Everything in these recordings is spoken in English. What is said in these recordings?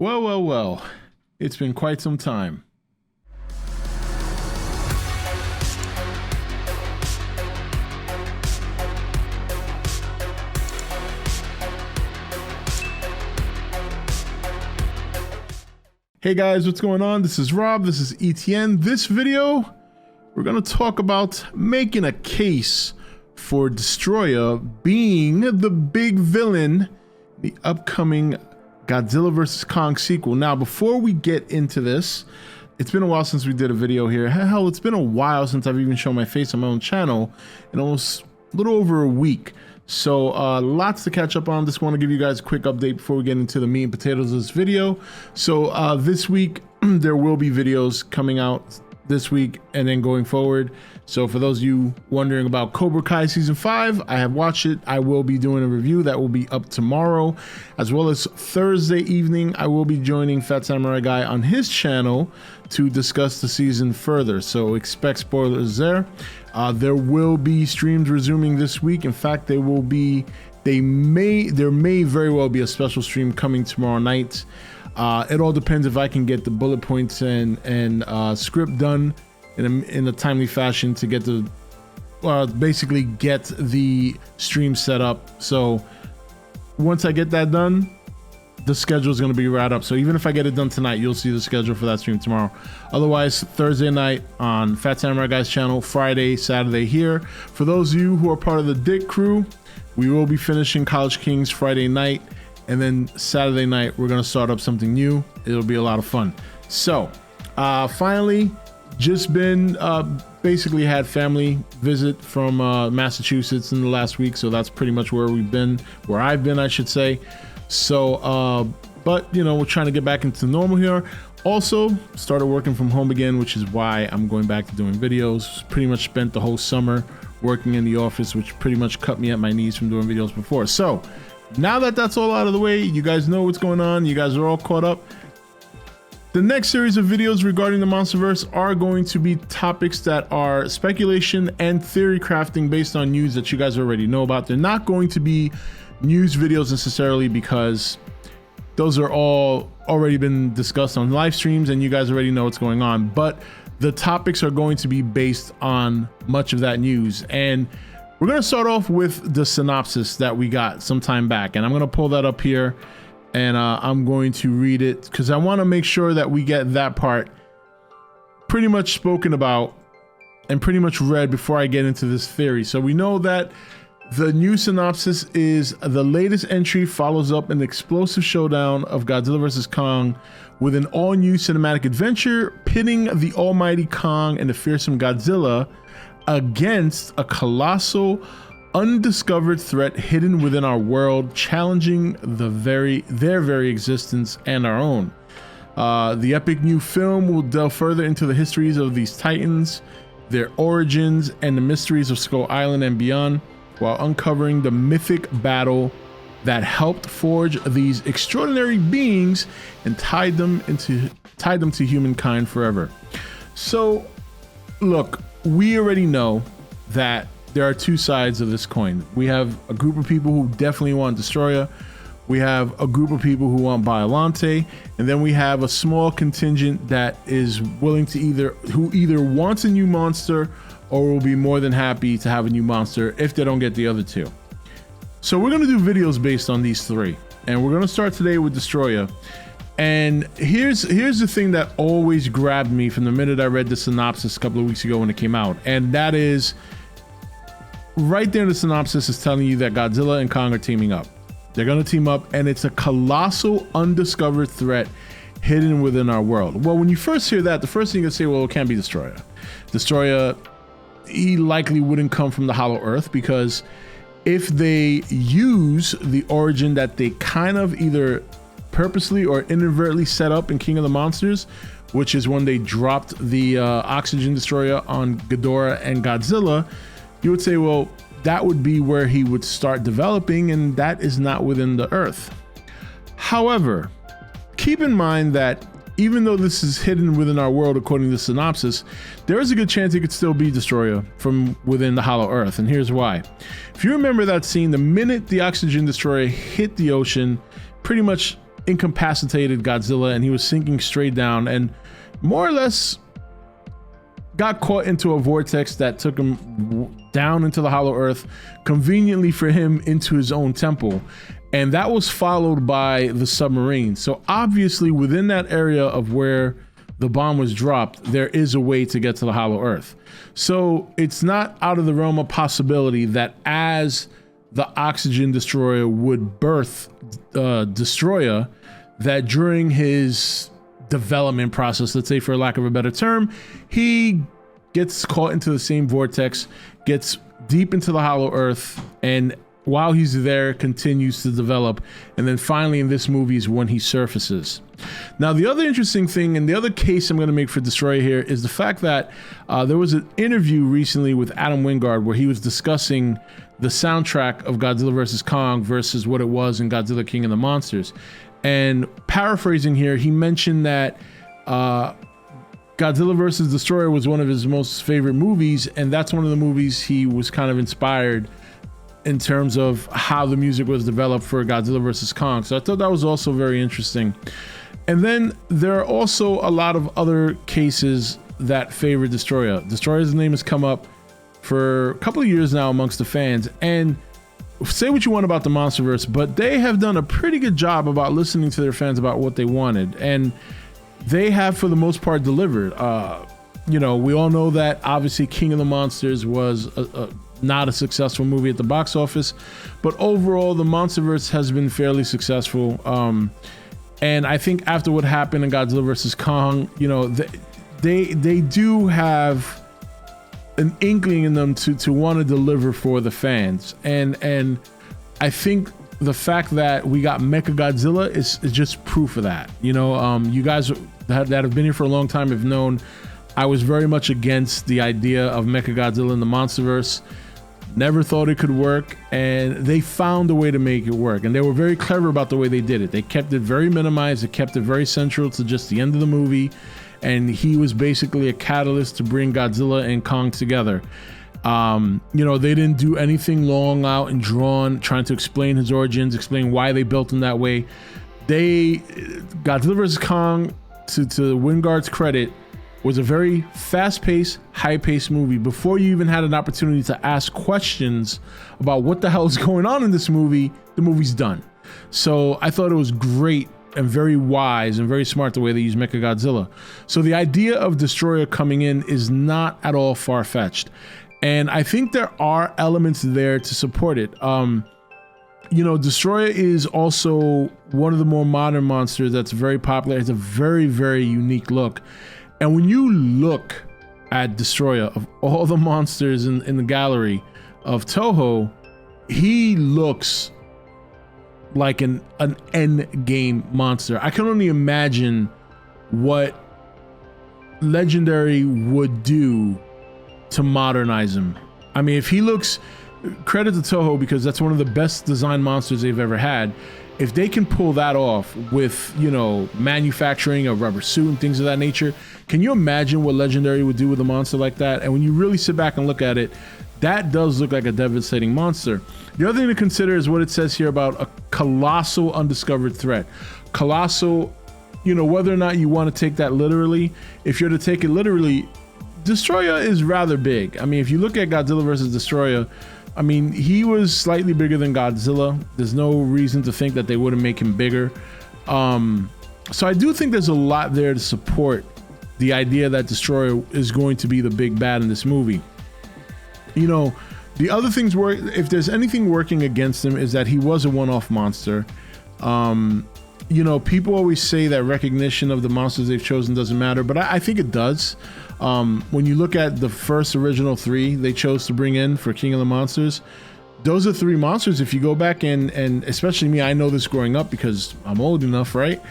Well, it's been quite some time. Hey guys, what's going on? This is Rob, this is E.T.N. This video, we're gonna talk about making a case for Destroyah being the big villain in the upcoming Godzilla vs. Kong sequel. Now, before we get into this, it's been a while since we did a video here. Hell, it's been a while since I've even shown my face on my own channel, in almost a little over a week. So lots to catch up on. Just want to give you guys a quick update before we get into the meat and potatoes of this video. So this week, there will be videos coming out this week and then going forward. So for those of you wondering about Cobra Kai season 5, I have watched it. I will be doing a review that will be up tomorrow, as well as Thursday evening. I will be joining Fat Samurai Guy on his channel to discuss the season further. So expect spoilers there. There will be streams resuming this week. In fact, there may very well be a special stream coming tomorrow night. It all depends if I can get the bullet points and script done in a timely fashion to get the basically get the stream set up. So once I get that done, the schedule is going to be right up. So even if I get it done tonight, you'll see the schedule for that stream tomorrow. Otherwise, Thursday night on Fat Samurai Guy's channel, Friday, Saturday here. For those of you who are part of the Dick crew, we will be finishing College Kings Friday night. And then Saturday night, we're going to start up something new. It'll be a lot of fun. So finally, just been basically had family visit from Massachusetts in the last week. So that's pretty much where I've been, I should say. So, but you know, we're trying to get back into normal here. Also started working from home again, which is why I'm going back to doing videos. Pretty much spent the whole summer working in the office, which pretty much cut me at my knees from doing videos before. So now that that's all out of the way, you guys know what's going on. You guys are all caught up. The next series of videos regarding the Monsterverse are going to be topics that are speculation and theory crafting based on news that you guys already know about. They're not going to be news videos necessarily, because those are all already been discussed on live streams and you guys already know what's going on. But the topics are going to be based on much of that news. And we're going to start off with the synopsis that we got some time back, and I'm going to pull that up here and I'm going to read it because I want to make sure that we get that part pretty much spoken about and pretty much read before I get into this theory. So we know that the new synopsis is: the latest entry follows up an explosive showdown of Godzilla vs. Kong with an all-new cinematic adventure pitting the almighty Kong and the fearsome Godzilla against a colossal, undiscovered threat hidden within our world, challenging their very existence and our own. The epic new film will delve further into the histories of these titans, their origins, and the mysteries of Skull Island and beyond, while uncovering the mythic battle that helped forge these extraordinary beings and tied them to humankind forever. So, look, we already know that there are two sides of this coin. We have a group of people who definitely want Destroyah. We have a group of people who want Biollante, and then we have a small contingent that is willing to either wants a new monster or will be more than happy to have a new monster if they don't get the other two. So we're going to do videos based on these three, and we're going to start today with Destroyah. And here's the thing that always grabbed me from the minute I read the synopsis a couple of weeks ago when it came out, and that is right there in the synopsis is telling you that Godzilla and Kong are teaming up. They're going to team up, and it's a colossal undiscovered threat hidden within our world. Well, when you first hear that, the first thing you say, well, it can't be Destroyah. Destroyah, he likely wouldn't come from the Hollow Earth, because if they use the origin that they kind of either purposely or inadvertently set up in King of the Monsters, which is when they dropped the oxygen destroyer on Ghidorah and Godzilla, you would say, well, that would be where he would start developing, and that is not within the Earth. However, keep in mind that even though this is hidden within our world according to the synopsis, there is a good chance it could still be Destroyah from within the Hollow Earth, and here's why. If you remember that scene, the minute the oxygen destroyer hit the ocean, pretty much incapacitated Godzilla, and he was sinking straight down, and more or less got caught into a vortex that took him down into the hollow earth, conveniently for him into his own temple. And that was followed by the submarine. So obviously within that area of where the bomb was dropped, there is a way to get to the hollow earth. So it's not out of the realm of possibility that as the oxygen destroyer would birth Destroyah, that during his development process, let's say for lack of a better term, he gets caught into the same vortex, gets deep into the hollow earth, and while he's there continues to develop, and then finally in this movie is when he surfaces. Now the other interesting thing, and the other case I'm going to make for Destroyah here, is the fact that there was an interview recently with Adam Wingard where he was discussing the soundtrack of Godzilla vs. Kong versus what it was in Godzilla King of the Monsters. And paraphrasing here, he mentioned that Godzilla vs. Destroyer was one of his most favorite movies, and that's one of the movies he was kind of inspired in terms of how the music was developed for Godzilla vs. Kong. So I thought that was also very interesting. And then there are also a lot of other cases that favor Destroyah. Destroyah's name has come up for a couple of years now amongst the fans, and say what you want about the Monsterverse, but they have done a pretty good job about listening to their fans about what they wanted, and they have for the most part delivered. You know, we all know that obviously King of the Monsters was not a successful movie at the box office, but overall the Monsterverse has been fairly successful. And I think after what happened in Godzilla vs. Kong, you know, they do have an inkling in them to want to deliver for the fans, and I think the fact that we got Mechagodzilla is just proof of that. You know, you guys that have been here for a long time have known I was very much against the idea of Mechagodzilla in the Monsterverse. Never thought it could work, and they found a way to make it work, and they were very clever about the way they did it. They kept it very minimized, they kept it very central to just the end of the movie, and he was basically a catalyst to bring Godzilla and Kong together. You know, they didn't do anything long out and drawn, trying to explain his origins, explain why they built him that way. Godzilla vs. Kong, to Wingard's credit, was a very fast-paced, high-paced movie. Before you even had an opportunity to ask questions about what the hell is going on in this movie, the movie's done. So I thought it was great and very wise and very smart the way they use Mechagodzilla. So the idea of Destroyah coming in is not at all far-fetched. And I think there are elements there to support it. You know, Destroyah is also one of the more modern monsters that's very popular. It's a very, very unique look. And when you look at Destroyah, of all the monsters in the gallery of Toho, he looks like an end game monster. I can only imagine what Legendary would do to modernize him. I mean, if he looks, credit to Toho, because that's one of the best designed monsters they've ever had. If they can pull that off with, you know, manufacturing a rubber suit and things of that nature, can you imagine what Legendary would do with a monster like that? And when you really sit back and look at it, that does look like a devastating monster. The other thing to consider is what it says here about a colossal undiscovered threat. Colossal, you know, whether or not you want to take that literally, if you're to take it literally, Destroyah is rather big. I mean, if you look at Godzilla versus Destroyah, I mean, he was slightly bigger than Godzilla. There's no reason to think that they wouldn't make him bigger. So I do think there's a lot there to support the idea that Destroyah is going to be the big bad in this movie. You know, the other things work, if there's anything working against him, is that he was a one-off monster. You know, people always say that recognition of the monsters they've chosen doesn't matter, but I think it does. When you look at the first original three they chose to bring in for King of the Monsters, those are three monsters. If you go back and especially me, I know this growing up because I'm old enough, right?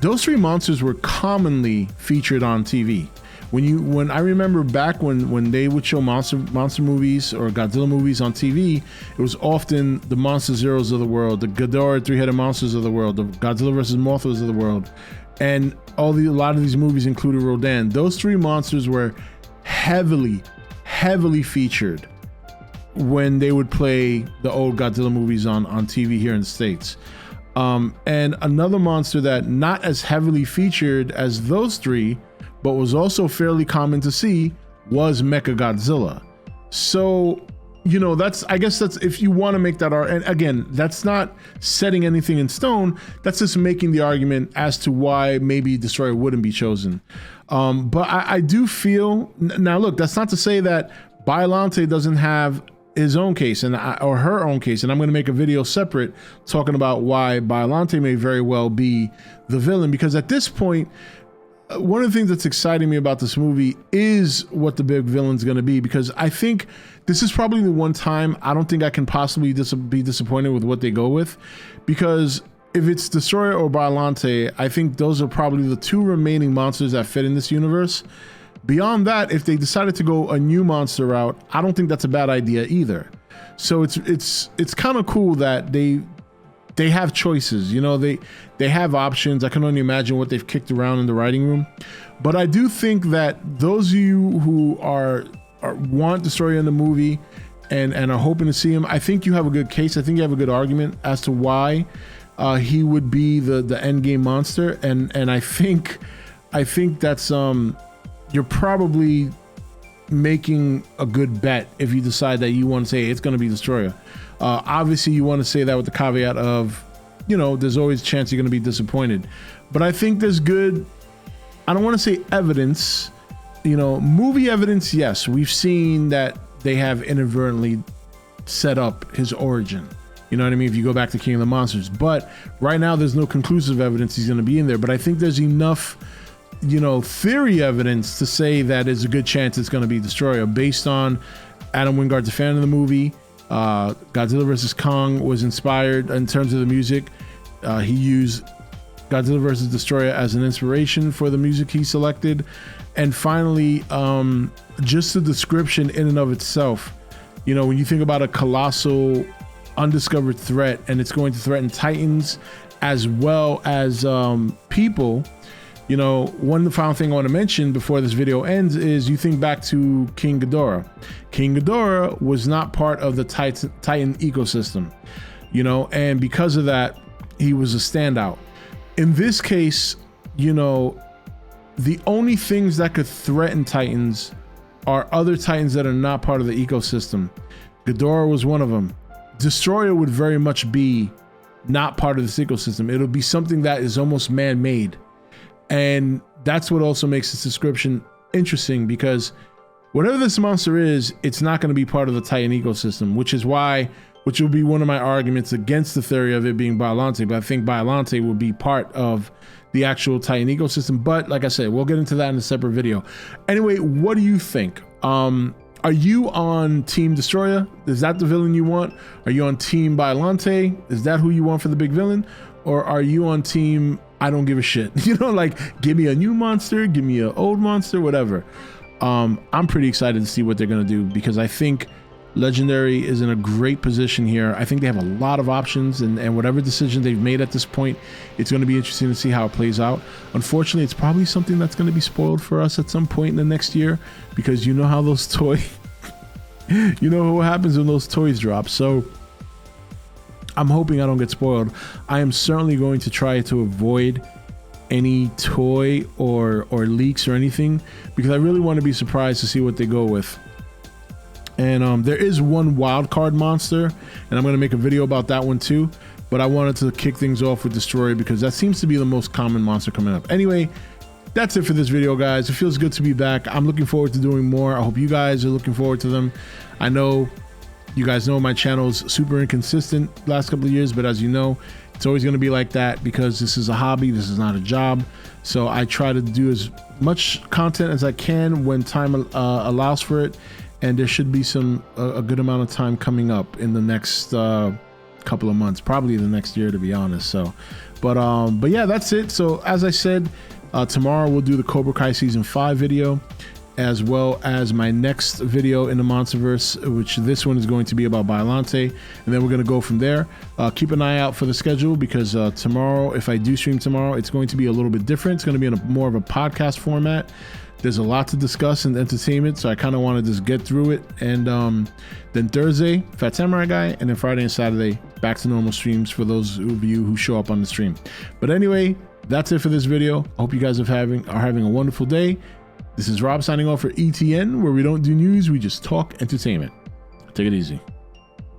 Those three monsters were commonly featured on TV. When I remember back when they would show monster movies or Godzilla movies on TV, it was often the Monster Zeros of the world, the Ghidorah three-headed monsters of the world, the Godzilla versus Mothras of the world, and a lot of these movies included Rodan. Those three monsters were heavily featured when they would play the old Godzilla movies on TV here in the States. And another monster that not as heavily featured as those three, but was also fairly common to see, was Mechagodzilla. So, you know, I guess that's, if you want to make that argument, and again, that's not setting anything in stone, that's just making the argument as to why maybe Destroyah wouldn't be chosen. But I do feel, now look, that's not to say that Biollante doesn't have his own case or her own case, and I'm going to make a video separate talking about why Biollante may very well be the villain, because at this point, one of the things that's exciting me about this movie is what the big villain's going to be, because I think this is probably the one time I don't think I can possibly be disappointed with what they go with, because if it's Destroyah or Biollante, I think those are probably the two remaining monsters that fit in this universe. Beyond that, if they decided to go a new monster route, I don't think that's a bad idea either. So it's kind of cool that they have choices, you know, they have options. I can only imagine what they've kicked around in the writing room. But I do think that those of you who want Destroyah in the movie and are hoping to see him, I think you have a good case. I think you have a good argument as to why he would be the end game monster. And I think that's you're probably making a good bet if you decide that you want to say it's going to be Destroyah. Obviously, you want to say that with the caveat of, you know, there's always a chance you're going to be disappointed. But I think there's good, I don't want to say evidence, you know, movie evidence. Yes, we've seen that they have inadvertently set up his origin. You know what I mean? If you go back to King of the Monsters. But right now, there's no conclusive evidence he's going to be in there. But I think there's enough, you know, theory evidence to say that there's a good chance it's going to be Destroyah, based on Adam Wingard's a fan of the movie. Godzilla vs. Kong was inspired in terms of the music. He used Godzilla vs. Destroyah as an inspiration for the music he selected. And finally, just the description in and of itself, you know, when you think about a colossal undiscovered threat and it's going to threaten titans as well as people, you know, one final thing I want to mention before this video ends is you think back to King Ghidorah. King Ghidorah was not part of the Titan ecosystem, you know, and because of that, he was a standout. In this case, you know, the only things that could threaten titans are other titans that are not part of the ecosystem. Ghidorah was one of them. Destroyah would very much be not part of this ecosystem. It'll be something that is almost man-made. And that's what also makes this description interesting, because whatever this monster is, it's not going to be part of the Titan ecosystem, which will be one of my arguments against the theory of it being Biollante. But I think Biollante will be part of the actual Titan ecosystem. But like I said, we'll get into that in a separate video. Anyway, what do you think? Are you on Team Destroyah? Is that the villain you want? Are you on Team Biollante? Is that who you want for the big villain? Or are you on Team I don't give a shit? You know, like, give me a new monster, give me an old monster, whatever. I'm pretty excited to see what they're going to do, because I think Legendary is in a great position here. I think they have a lot of options, and whatever decision they've made at this point, it's going to be interesting to see how it plays out. Unfortunately, it's probably something that's going to be spoiled for us at some point in the next year, because you know how those you know what happens when those toys drop. So I'm hoping I don't get spoiled. I am certainly going to try to avoid any toy or leaks or anything, because I really want to be surprised to see what they go with. And there is one wild card monster, and I'm going to make a video about that one too. But I wanted to kick things off with Destroyah, because that seems to be the most common monster coming up. Anyway, that's it for this video, guys. It feels good to be back. I'm looking forward to doing more. I hope you guys are looking forward to them. I know you guys know my channel's super inconsistent last couple of years, but as you know, it's always going to be like that, because this is a hobby. This is not a job. So I try to do as much content as I can when time allows for it. And there should be a good amount of time coming up in the next couple of months, probably the next year, to be honest. So, but yeah, that's it. So as I said, tomorrow we'll do the Cobra Kai season 5 video. as well as my next video in the Monsterverse, which this one is going to be about Biollante, and then we're going to go from there. Keep an eye out for the schedule, because tomorrow, if I do stream tomorrow, it's going to be a little bit different. It's going to be in more of a podcast format. There's a lot to discuss in entertainment, so I kind of want to just get through it. And then Thursday, Fat Samurai Guy, and then Friday and Saturday, back to normal streams for those of you who show up on the stream. But anyway, that's it for this video. I hope you guys are having a wonderful day. This is Rob signing off for E.T.N, where we don't do news, we just talk entertainment. Take it easy.